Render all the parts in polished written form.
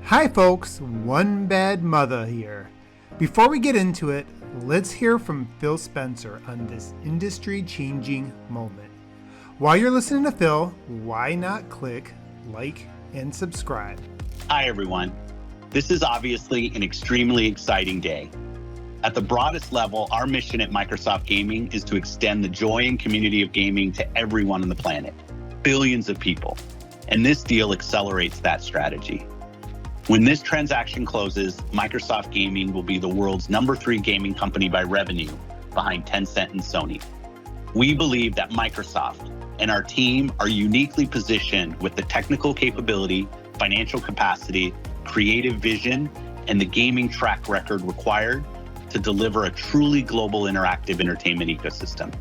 Hi folks, OneBadMutha here. Before we get into it, let's hear from Phil Spencer on this industry-changing moment. While you're listening to Phil, why not click like and subscribe? Hi everyone. This is obviously an extremely exciting day. At the broadest level, our mission at Microsoft Gaming is to extend the joy and community of gaming to everyone on the planet, billions of people. And this deal accelerates that strategy. When this transaction closes, Microsoft Gaming will be the world's #3 gaming company by revenue, behind Tencent and Sony. We believe that Microsoft and our team are uniquely positioned with the technical capability, financial capacity, creative vision, and the gaming track record required to deliver a truly global interactive entertainment ecosystem.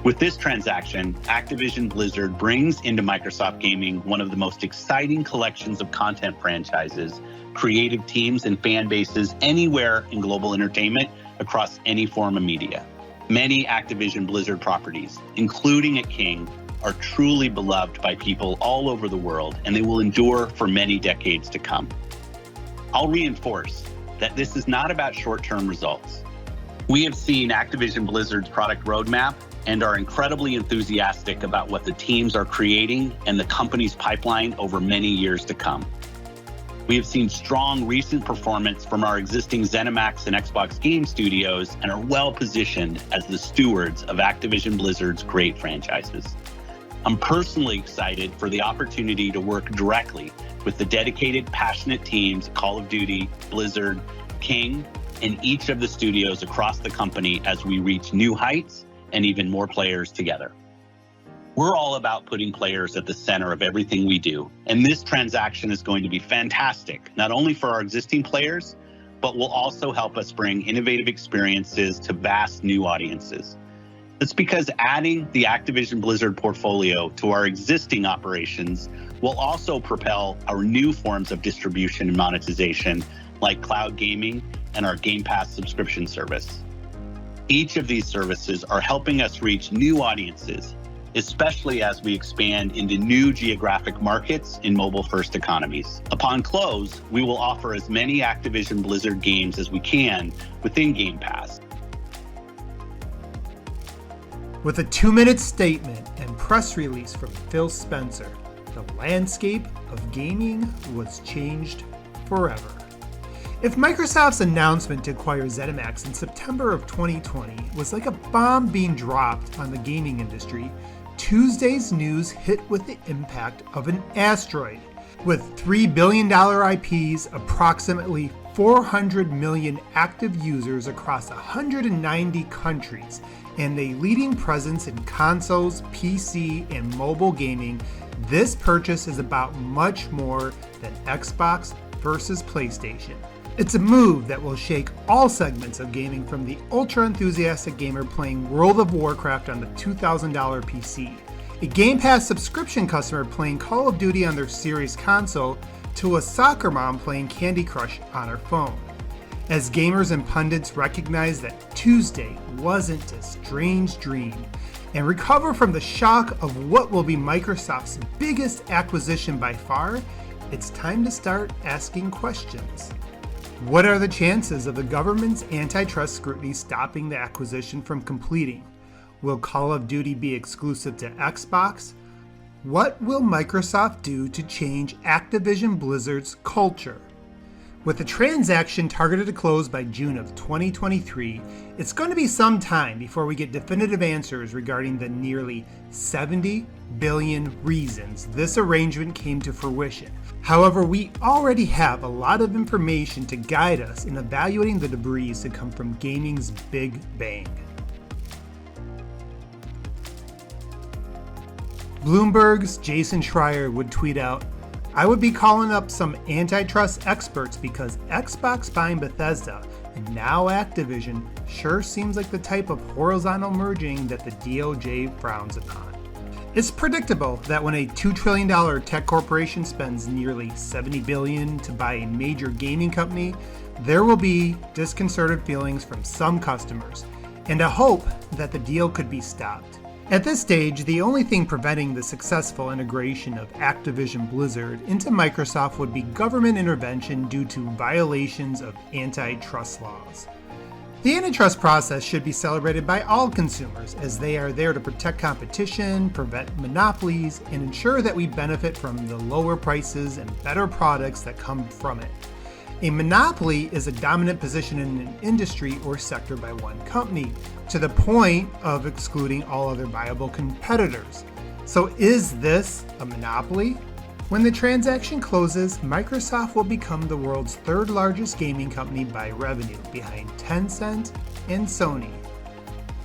With this transaction, ActivisionBlizzard brings into Microsoft Gaming one of the most exciting collections of content franchises, creative teams, and fan bases anywhere in global entertainment across any form of media. Many ActivisionBlizzard properties, including at King, are truly beloved by people all over the world, and they will endure for many decades to come. I'll reinforce that this is not about short-term results. We have seen ActivisionBlizzard's product roadmap and are incredibly enthusiastic about what the teams are creating and the company's pipeline over many years to come. We have seen strong recent performance from our existing Zenimax and Xbox game studios and are well positioned as the stewards of ActivisionBlizzard's great franchises. I'm personally excited for the opportunity to work directly with the dedicated, passionate teams at Call of Duty, Blizzard, King, and each of the studios across the company as we reach new heights and even more players together. We're all about putting players at the center of everything we do, and this transaction is going to be fantastic, not only for our existing players, but will also help us bring innovative experiences to vast new audiences. That's because adding the Activision Blizzard portfolio to our existing operations will also propel our new forms of distribution and monetization, like cloud gaming and our Game Pass subscription service. Each of these services are helping us reach new audiences, especially as we expand into new geographic markets in mobile-first economies. Upon close, we will offer as many Activision Blizzard games as we can within Game Pass. With a 2-minute statement and press release from Phil Spencer, the landscape of gaming was changed forever. If Microsoft's announcement to acquire Zenimax in September of 2020 was like a bomb being dropped on the gaming industry, Tuesday's news hit with the impact of an asteroid. With $3 billion IPs, approximately 400 million active users across 190 countries, and a leading presence in consoles, PC, and mobile gaming, this purchase is about much more than Xbox versus PlayStation. It's a move that will shake all segments of gaming, from the ultra-enthusiastic gamer playing World of Warcraft on the $2,000 PC, a Game Pass subscription customer playing Call of Duty on their Series console, to a soccer mom playing Candy Crush on her phone. As gamers and pundits recognize that Tuesday wasn't a strange dream, and recover from the shock of what will be Microsoft's biggest acquisition by far, it's time to start asking questions. What are the chances of the government's antitrust scrutiny stopping the acquisition from completing? Will Call of Duty be exclusive to Xbox? What will Microsoft do to change Activision Blizzard's culture? With the transaction targeted to close by June of 2023, it's going to be some time before we get definitive answers regarding the nearly 70 billion reasons this arrangement came to fruition. However, we already have a lot of information to guide us in evaluating the debris to come from gaming's Big Bang. Bloomberg's Jason Schreier would tweet out, "I would be calling up some antitrust experts because Xbox buying Bethesda and now Activision sure seems like the type of horizontal merging that the DOJ frowns upon." It's predictable that when a $2 trillion tech corporation spends nearly $70 billion to buy a major gaming company, there will be disconcerted feelings from some customers and a hope that the deal could be stopped. At this stage, the only thing preventing the successful integration of ActivisionBlizzard into Microsoft would be government intervention due to violations of antitrust laws. The antitrust process should be celebrated by all consumers, as they are there to protect competition, prevent monopolies, and ensure that we benefit from the lower prices and better products that come from it. A monopoly is a dominant position in an industry or sector by one company, to the point of excluding all other viable competitors. So is this a monopoly? When the transaction closes, Microsoft will become the world's third largest gaming company by revenue, behind Tencent and Sony.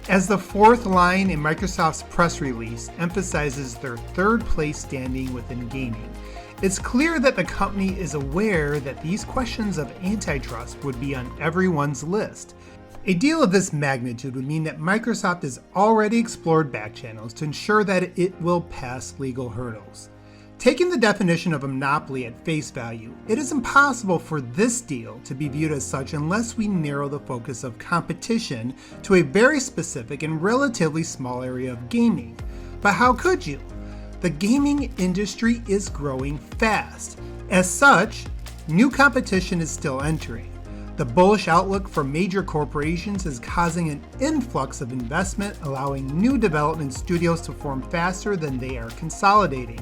As the fourth line in Microsoft's press release emphasizes their third place standing within gaming, it's clear that the company is aware that these questions of antitrust would be on everyone's list. A deal of this magnitude would mean that Microsoft has already explored back channels to ensure that it will pass legal hurdles. Taking the definition of a monopoly at face value, it is impossible for this deal to be viewed as such unless we narrow the focus of competition to a very specific and relatively small area of gaming. But how could you? The gaming industry is growing fast. As such, new competition is still entering. The bullish outlook for major corporations is causing an influx of investment, allowing new development studios to form faster than they are consolidating.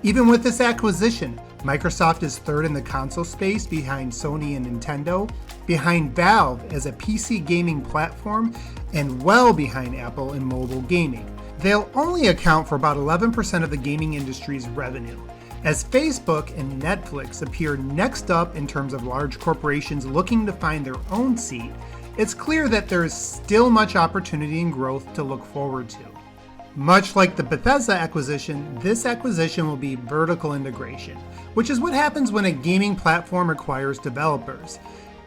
Even with this acquisition, Microsoft is third in the console space behind Sony and Nintendo, behind Valve as a PC gaming platform, and well behind Apple in mobile gaming. They'll only account for about 11% of the gaming industry's revenue. As Facebook and Netflix appear next up in terms of large corporations looking to find their own seat, it's clear that there is still much opportunity and growth to look forward to. Much like the Bethesda acquisition, this acquisition will be vertical integration, which is what happens when a gaming platform acquires developers.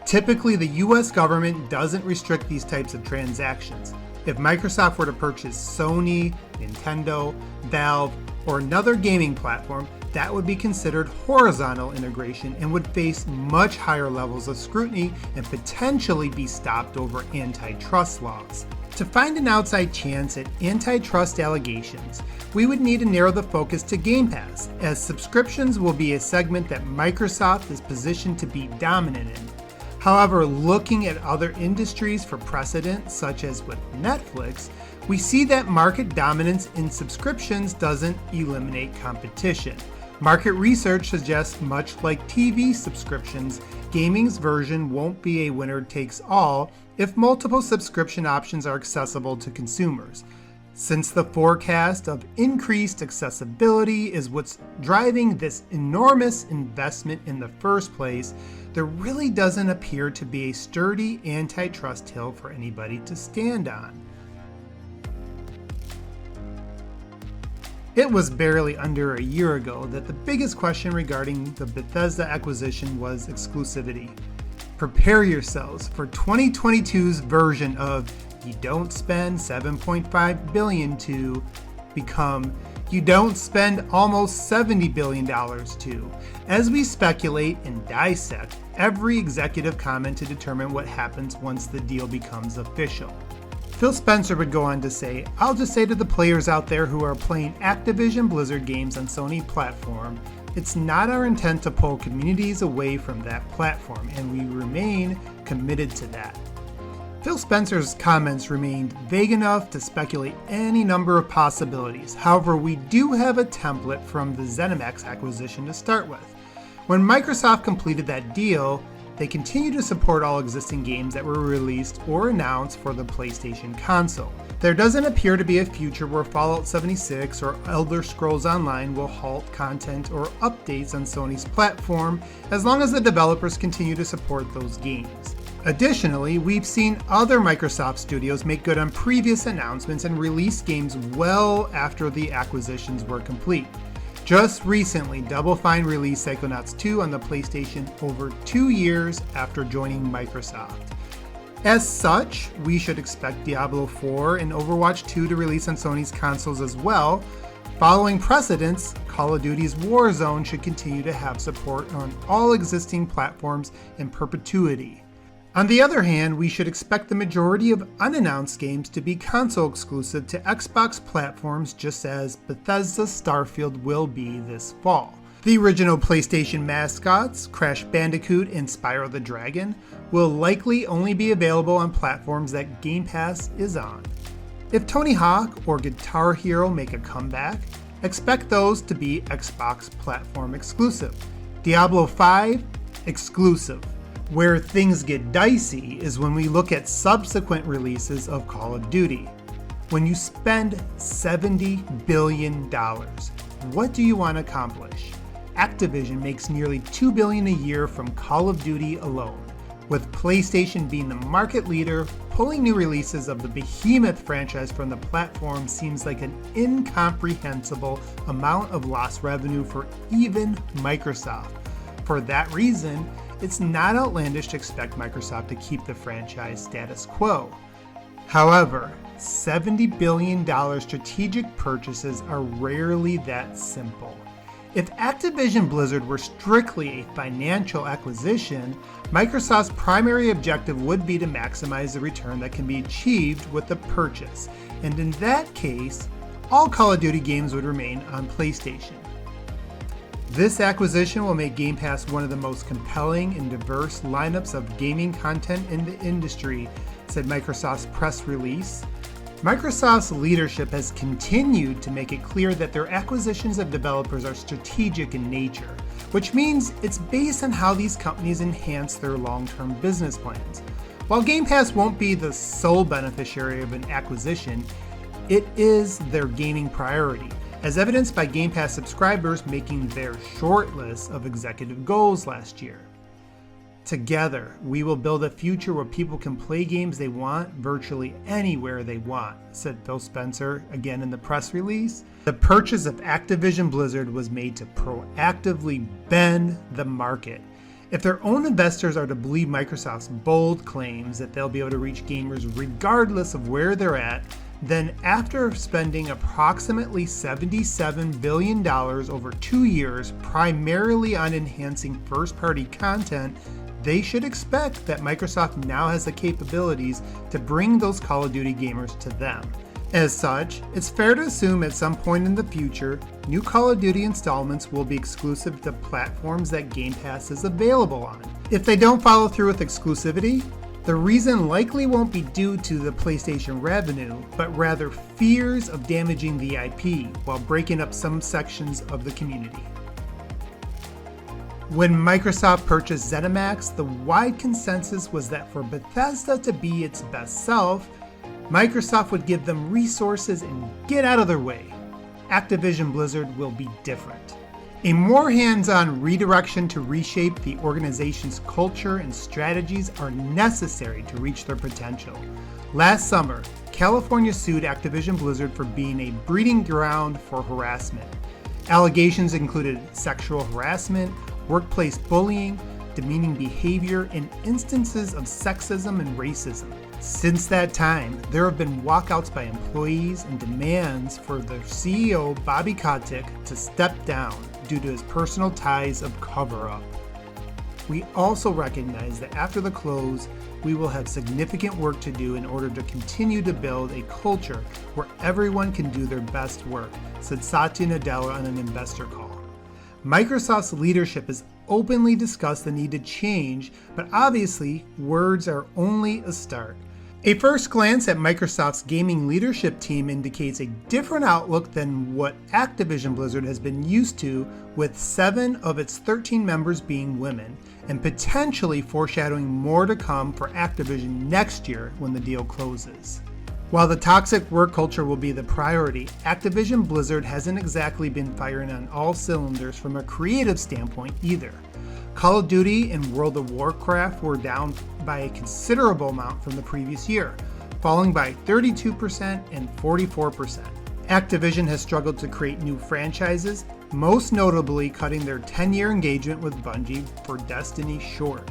Typically, the US government doesn't restrict these types of transactions. If Microsoft were to purchase Sony, Nintendo, Valve, or another gaming platform, that would be considered horizontal integration and would face much higher levels of scrutiny and potentially be stopped over antitrust laws. To find an outside chance at antitrust allegations, we would need to narrow the focus to Game Pass, as subscriptions will be a segment that Microsoft is positioned to be dominant in. However, looking at other industries for precedent, such as with Netflix, we see that market dominance in subscriptions doesn't eliminate competition. Market research suggests, much like TV subscriptions, gaming's version won't be a winner-takes-all if multiple subscription options are accessible to consumers. Since the forecast of increased accessibility is what's driving this enormous investment in the first place, there really doesn't appear to be a sturdy antitrust hill for anybody to stand on. It was barely under a year ago that the biggest question regarding the Bethesda acquisition was exclusivity. Prepare yourselves for 2022's version of you don't spend $7.5 billion to become you don't spend almost $70 billion to, as we speculate and dissect every executive comment to determine what happens once the deal becomes official. Phil Spencer would go on to say, "I'll just say to the players out there who are playing Activision Blizzard games on Sony platform, it's not our intent to pull communities away from that platform, and we remain committed to that." Phil Spencer's comments remained vague enough to speculate any number of possibilities. However, we do have a template from the Zenimax acquisition to start with. When Microsoft completed that deal, they continue to support all existing games that were released or announced for the PlayStation console. There doesn't appear to be a future where Fallout 76 or Elder Scrolls Online will halt content or updates on Sony's platform as long as the developers continue to support those games. Additionally, we've seen other Microsoft studios make good on previous announcements and release games well after the acquisitions were complete. Just recently, Double Fine released Psychonauts 2 on the PlayStation over 2 years after joining Microsoft. As such, we should expect Diablo 4 and Overwatch 2 to release on Sony's consoles as well. Following precedents, Call of Duty's Warzone should continue to have support on all existing platforms in perpetuity. On the other hand, we should expect the majority of unannounced games to be console exclusive to Xbox platforms, just as Bethesda's Starfield will be this fall. The original PlayStation mascots, Crash Bandicoot and Spyro the Dragon, will likely only be available on platforms that Game Pass is on. If Tony Hawk or Guitar Hero make a comeback, expect those to be Xbox platform exclusive. Diablo 5, exclusive. Where things get dicey is when we look at subsequent releases of Call of Duty. When you spend $70 billion, what do you want to accomplish? Activision makes nearly $2 billion a year from Call of Duty alone, with PlayStation being the market leader. Pulling new releases of the behemoth franchise from the platform seems like an incomprehensible amount of lost revenue for even Microsoft. For that reason, it's not outlandish to expect Microsoft to keep the franchise status quo. However, $70 billion strategic purchases are rarely that simple. If Activision Blizzard were strictly a financial acquisition, Microsoft's primary objective would be to maximize the return that can be achieved with the purchase, and in that case, all Call of Duty games would remain on PlayStation. This acquisition will make Game Pass one of the most compelling and diverse lineups of gaming content in the industry, said Microsoft's press release. Microsoft's leadership has continued to make it clear that their acquisitions of developers are strategic in nature, which means it's based on how these companies enhance their long-term business plans. While Game Pass won't be the sole beneficiary of an acquisition, it is their gaming priority, as evidenced by Game Pass subscribers making their short list of executive goals last year. Together, we will build a future where people can play games they want virtually anywhere they want, said Phil Spencer again in the press release. The purchase of Activision Blizzard was made to proactively bend the market. If their own investors are to believe Microsoft's bold claims that they'll be able to reach gamers regardless of where they're at, then after spending approximately $77 billion over 2 years primarily on enhancing first-party content, they should expect that Microsoft now has the capabilities to bring those Call of Duty gamers to them. As such, it's fair to assume at some point in the future, new Call of Duty installments will be exclusive to platforms that Game Pass is available on. If they don't follow through with exclusivity, the reason likely won't be due to the PlayStation revenue, but rather fears of damaging the IP while breaking up some sections of the community. When Microsoft purchased Zenimax, the wide consensus was that for Bethesda to be its best self, Microsoft would give them resources and get out of their way. Activision Blizzard will be different. A more hands-on redirection to reshape the organization's culture and strategies are necessary to reach their potential. Last summer, California sued Activision Blizzard for being a breeding ground for harassment. Allegations included sexual harassment, workplace bullying, demeaning behavior, and instances of sexism and racism. Since that time, there have been walkouts by employees and demands for their CEO, Bobby Kotick, to step down due to his personal ties of cover-up. We also recognize that after the close, we will have significant work to do in order to continue to build a culture where everyone can do their best work, said Satya Nadella on an investor call. Microsoft's leadership has openly discussed the need to change, but obviously, words are only a start. A first glance at Microsoft's gaming leadership team indicates a different outlook than what Activision Blizzard has been used to, with 7 of its 13 members being women, and potentially foreshadowing more to come for Activision next year when the deal closes. While the toxic work culture will be the priority, Activision Blizzard hasn't exactly been firing on all cylinders from a creative standpoint either. Call of Duty and World of Warcraft were down by a considerable amount from the previous year, falling by 32% and 44%. Activision has struggled to create new franchises, most notably cutting their 10-year engagement with Bungie for Destiny short.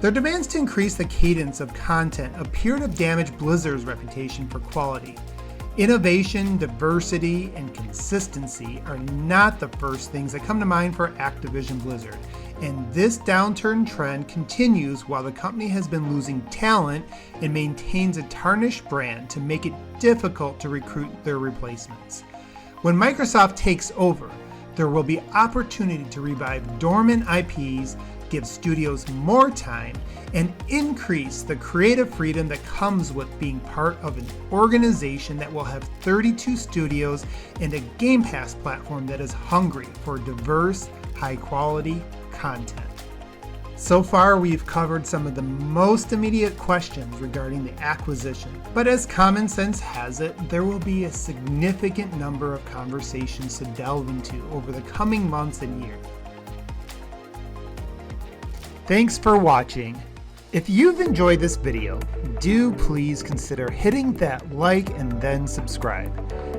Their demands to increase the cadence of content appear to damage Blizzard's reputation for quality. Innovation, diversity, and consistency are not the first things that come to mind for Activision Blizzard. and this downturn trend continues while the company has been losing talent and maintains a tarnished brand to make it difficult to recruit their replacements. When Microsoft takes over, there will be opportunity to revive dormant IPs, give studios more time, and increase the creative freedom that comes with being part of an organization that will have 32 studios and a Game Pass platform that is hungry for diverse, high-quality content. So far, we've covered some of the most immediate questions regarding the acquisition, but as common sense has it, there will be a significant number of conversations to delve into over the coming months and years. Thanks for watching. If you've enjoyed this video, do please consider hitting that like and then subscribe.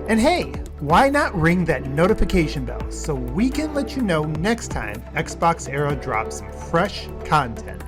And hey, why not ring that notification bell so we can let you know next time XboxEra drops some fresh content.